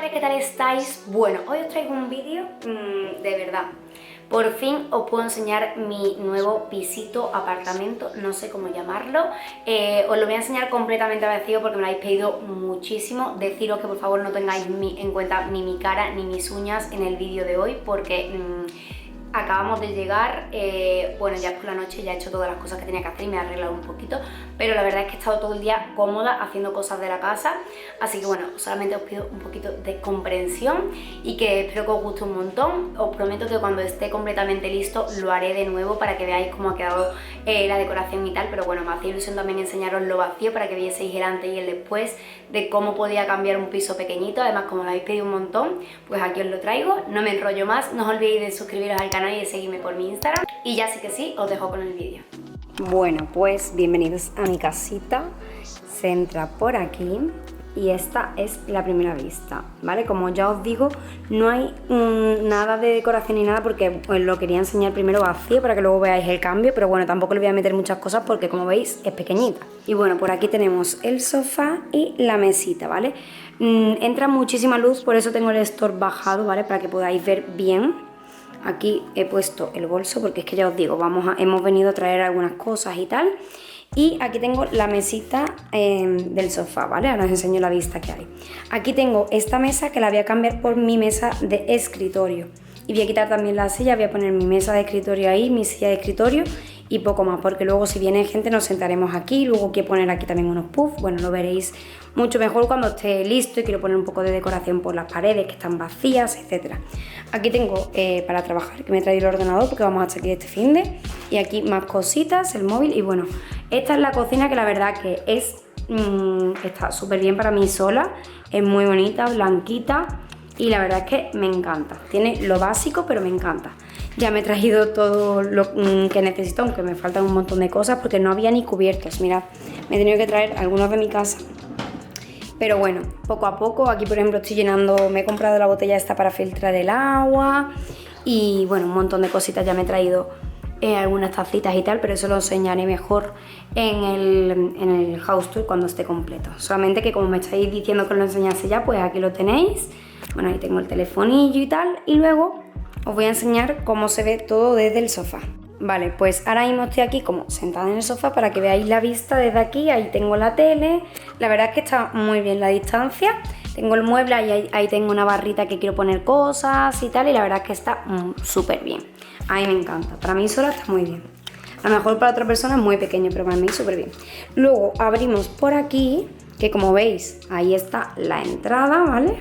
familia, ¿qué tal estáis? Bueno, hoy os traigo un vídeo de verdad. Por fin os puedo enseñar mi nuevo pisito, apartamento, no sé cómo llamarlo. Os lo voy a enseñar completamente vacío porque me lo habéis pedido muchísimo. Deciros que por favor no tengáis en cuenta ni mi cara ni mis uñas en el vídeo de hoy porque acabamos de llegar, bueno, ya es por la noche, ya he hecho todas las cosas que tenía que hacer y me he arreglado un poquito, pero la verdad es que he estado todo el día cómoda haciendo cosas de la casa, así que bueno, solamente os pido un poquito de comprensión y que espero que os guste un montón. Os prometo que cuando esté completamente listo lo haré de nuevo para que veáis cómo ha quedado la decoración y tal, pero bueno, me hacía ilusión también enseñaros lo vacío para que vieseis el antes y el después de cómo podía cambiar un piso pequeñito. Además, como lo habéis pedido un montón, pues aquí os lo traigo, no me enrollo más, no os olvidéis de suscribiros al canal y de seguirme por mi Instagram, y ya sí que sí, os dejo con el vídeo. Bueno, pues bienvenidos a mi casita. Se entra por aquí y esta es la primera vista, ¿vale? Como ya os digo, no hay nada de decoración ni nada porque os lo quería enseñar primero vacío para que luego veáis el cambio, pero bueno, tampoco le voy a meter muchas cosas porque como veis es pequeñita. Y bueno, por aquí tenemos el sofá y la mesita, ¿vale? Entra muchísima luz, por eso tengo el store bajado, ¿vale? Para que podáis ver bien. Aquí he puesto el bolso porque es que ya os digo, hemos venido a traer algunas cosas y tal. Y aquí tengo la mesita del sofá, ¿vale? Ahora os enseño la vista que hay. Aquí tengo esta mesa que la voy a cambiar por mi mesa de escritorio. Y voy a quitar también la silla, voy a poner mi mesa de escritorio ahí, mi silla de escritorio y poco más, porque luego si viene gente nos sentaremos aquí, luego quiero poner aquí también unos puffs, bueno, lo veréis mucho mejor cuando esté listo y quiero poner un poco de decoración por las paredes que están vacías, etc. Aquí tengo para trabajar, que me he traído el ordenador porque vamos a estar aquí este finde, y aquí más cositas, el móvil y bueno, esta es la cocina que la verdad que está súper bien para mí sola, es muy bonita, blanquita. Y la verdad es que me encanta, tiene lo básico pero me encanta. Ya me he traído todo lo que necesito, aunque me faltan un montón de cosas porque no había ni cubiertos. Mirad, me he tenido que traer algunos de mi casa. Pero bueno, poco a poco, aquí por ejemplo estoy llenando, me he comprado la botella esta para filtrar el agua. Y bueno, un montón de cositas, ya me he traído algunas tacitas y tal, pero eso lo enseñaré mejor en el house tour cuando esté completo. Solamente que como me estáis diciendo que lo enseñase ya, pues aquí lo tenéis. Bueno, ahí tengo el telefonillo y tal, y luego os voy a enseñar cómo se ve todo desde el sofá. Vale, pues ahora mismo estoy aquí como sentada en el sofá para que veáis la vista desde aquí. Ahí tengo la tele, la verdad es que está muy bien la distancia. Tengo el mueble, ahí tengo una barrita que quiero poner cosas y tal, y la verdad es que está súper bien. A mí me encanta, para mí sola está muy bien. A lo mejor para otra persona es muy pequeño, pero para mí súper bien. Luego abrimos por aquí, que como veis, ahí está la entrada, ¿vale?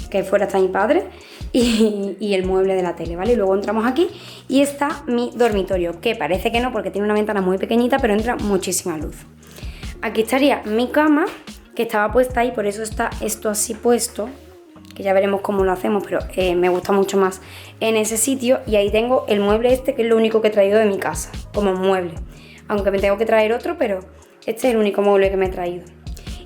Que fuera está mi padre y el mueble de la tele, ¿vale? Y luego entramos aquí y está mi dormitorio, que parece que no porque tiene una ventana muy pequeñita, pero entra muchísima luz. Aquí estaría mi cama, que estaba puesta ahí, por eso está esto así puesto, que ya veremos cómo lo hacemos, pero me gusta mucho más en ese sitio. Y ahí tengo el mueble este, que es lo único que he traído de mi casa, como mueble. Aunque me tengo que traer otro, pero este es el único mueble que me he traído.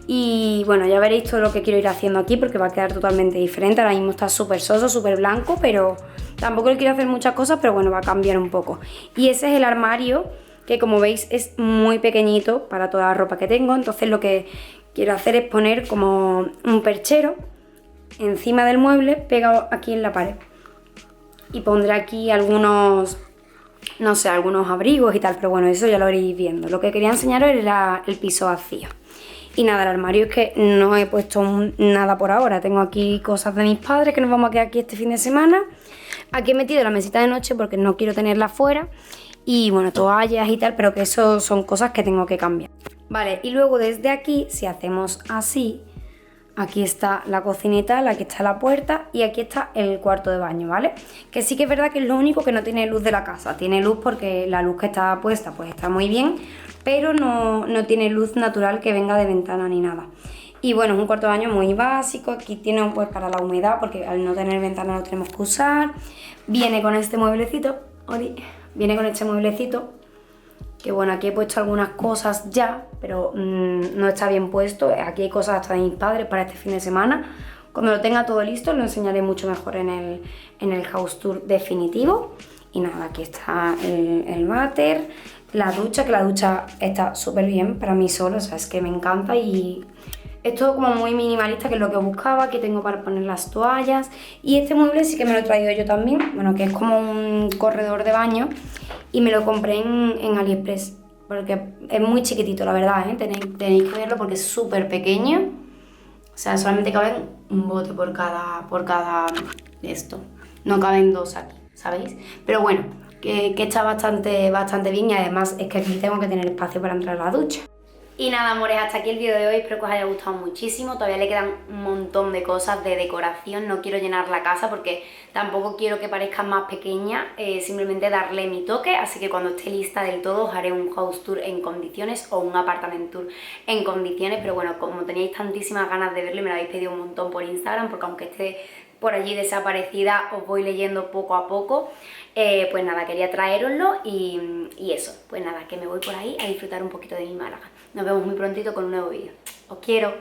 Y bueno, ya veréis todo lo que quiero ir haciendo aquí porque va a quedar totalmente diferente. Ahora mismo está súper soso, súper blanco, pero tampoco le quiero hacer muchas cosas, pero bueno, va a cambiar un poco. Y ese es el armario, que como veis es muy pequeñito para toda la ropa que tengo. Entonces lo que quiero hacer es poner como un perchero encima del mueble pegado aquí en la pared. Y pondré aquí algunos, no sé, algunos abrigos y tal, pero bueno, eso ya lo iréis viendo. Lo que quería enseñaros era el piso vacío. Y nada, el armario es que no he puesto nada por ahora. Tengo aquí cosas de mis padres que nos vamos a quedar aquí este fin de semana. Aquí he metido la mesita de noche porque no quiero tenerla fuera. Y bueno, toallas y tal, pero que eso son cosas que tengo que cambiar. Vale, y luego desde aquí, si hacemos así, aquí está la cocinita, aquí está la puerta y aquí está el cuarto de baño, ¿vale? Que sí que es verdad que es lo único que no tiene luz de la casa. Tiene luz porque la luz que está puesta pues está muy bien, pero no tiene luz natural que venga de ventana ni nada. Y bueno, es un cuarto de baño muy básico. Aquí tiene pues para la humedad, porque al no tener ventana lo tenemos que usar. Viene con este mueblecito, que bueno, aquí he puesto algunas cosas ya, pero no está bien puesto. Aquí hay cosas hasta de mis padres para este fin de semana. Cuando lo tenga todo listo lo enseñaré mucho mejor en el house tour definitivo. Y nada, aquí está el váter, la ducha, que la ducha está súper bien para mí solo, o sea, es que me encanta y Es todo como muy minimalista, que es lo que buscaba. Aquí tengo para poner las toallas. Y este mueble sí que me lo he traído yo también, bueno, que es como un corredor de baño. Y me lo compré en AliExpress, porque es muy chiquitito, la verdad, ¿eh? Tenéis que verlo porque es súper pequeño. O sea, solamente caben un bote por cada esto. No caben dos aquí, ¿sabéis? Pero bueno, que está bastante bien y además es que aquí tengo que tener espacio para entrar a la ducha. Y nada, amores, hasta aquí el vídeo de hoy, espero que os haya gustado muchísimo. Todavía le quedan un montón de cosas de decoración, no quiero llenar la casa porque tampoco quiero que parezca más pequeña, simplemente darle mi toque, así que cuando esté lista del todo os haré un house tour en condiciones o un apartament tour en condiciones, pero bueno, como teníais tantísimas ganas de verlo y me lo habéis pedido un montón por Instagram, porque aunque esté por allí desaparecida os voy leyendo poco a poco, pues nada, quería traeroslo y eso, pues nada, que me voy por ahí a disfrutar un poquito de mi Málaga. Nos vemos muy prontito con un nuevo vídeo. Os quiero.